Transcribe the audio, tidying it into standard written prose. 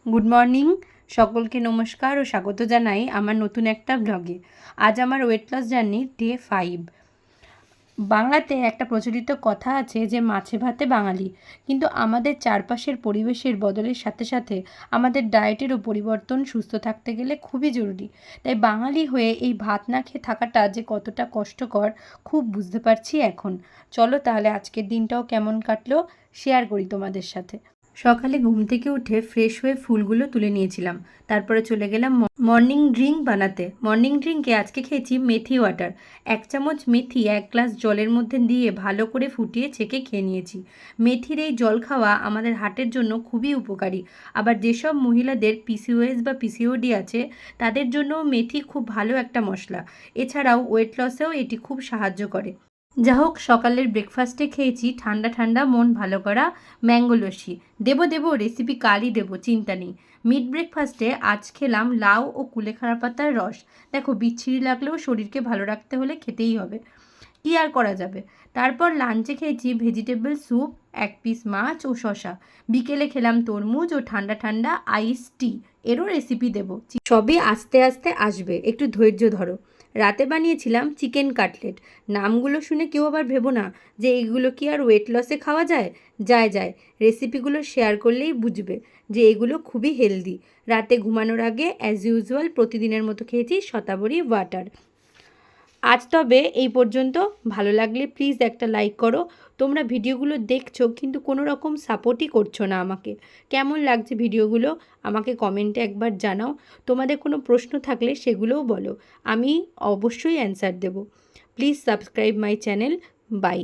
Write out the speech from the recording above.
Good morning, সকলকে নমস্কার ও স্বাগত জানাই আমার নতুন একটা ব্লগে। আজ আমার ওয়েট লস জার্নি ডে 5। বাংলাতে একটা প্রচলিত কথা আছে যে মাছে ভাতে বাঙালি, কিন্তু আমাদের চারপাশের পরিবেশের বদলের সাথে সাথে আমাদের ডায়েটেরও পরিবর্তন সুস্থ থাকতে গেলে খুবই জরুরি। তাই বাঙালি হয়ে এই ভাত না খেয়ে থাকাটা যে কতটা কষ্টকর খুব বুঝতে পারছি এখন। চলো তাহলে আজকের দিনটাও কেমন কাটলো শেয়ার করি তোমাদের সাথে। সকালে ঘুম থেকে উঠে ফ্রেশ হয়ে ফুলগুলো তুলে নিয়েছিলাম। তারপরে চলে গেলাম মর্নিং ড্রিঙ্ক বানাতে। মর্নিং ড্রিঙ্কে আজকে খেয়েছি মেথি ওয়াটার। 1 চামচ মেথি 1 গ্লাস জলের মধ্যে দিয়ে ভালো করে ফুটিয়ে ছেঁকে খেয়ে নিয়েছি। মেথির এই জল খাওয়া আমাদের হার্টের জন্য খুবই উপকারী। আবার যেসব মহিলাদের পিসিওএস বা পিসিওডি আছে তাদের জন্য মেথি খুব ভালো একটা মশলা। এছাড়াও ওয়েট লসেও এটি খুব সাহায্য করে। যা হোক, সকালের ব্রেকফাস্টে খেয়েছি ঠান্ডা ঠান্ডা মন ভালো করা ম্যাঙ্গো লস্যি। দেবো রেসিপি কালই দেবো, চিন্তা নেই। মিড ব্রেকফাস্টে আজ খেলাম লাউ ও কুলেখাড়া পাতার রস। দেখো, বিচ্ছিরি লাগলেও শরীরকে ভালো রাখতে হলে খেতেই হবে, কী আর করা যাবে। তারপর লাঞ্চে খেয়েছি ভেজিটেবল স্যুপ, 1 পিস মাছ ও শশা। বিকেলে খেলাম তরমুজ ও ঠান্ডা ঠান্ডা আইস টি, এরও রেসিপি দেবো। সবই আস্তে আস্তে আসবে, একটু ধৈর্য ধরো। রাতে বানিয়েছিলাম চিকেন কাটলেট। নামগুলো শুনে কেউ আবার ভেবো না যে এগুলো কি আর ওয়েট লসে খাওয়া যায়। যায়। রেসিপিগুলো শেয়ার করলেই বুঝবে যে এগুলো খুবই হেলদি। রাতে ঘুমানোর আগে অ্যাজ ইউজুয়াল প্রতিদিনের মতো খেয়েছি শতাবরী ওয়াটার। আজ তবে এই পর্যন্ত। ভালো লাগলে প্লিজ একটা লাইক করো। তোমরা ভিডিওগুলো দেখছো কিন্তু কোনো রকম সাপোর্টই করছো না আমাকে। কেমন লাগছে ভিডিওগুলো আমাকে কমেন্টে একবার জানাও। তোমাদের কোনো প্রশ্ন থাকলে সেগুলোও বলো, আমি অবশ্যই অ্যান্সার দেবো। Please subscribe my channel. By.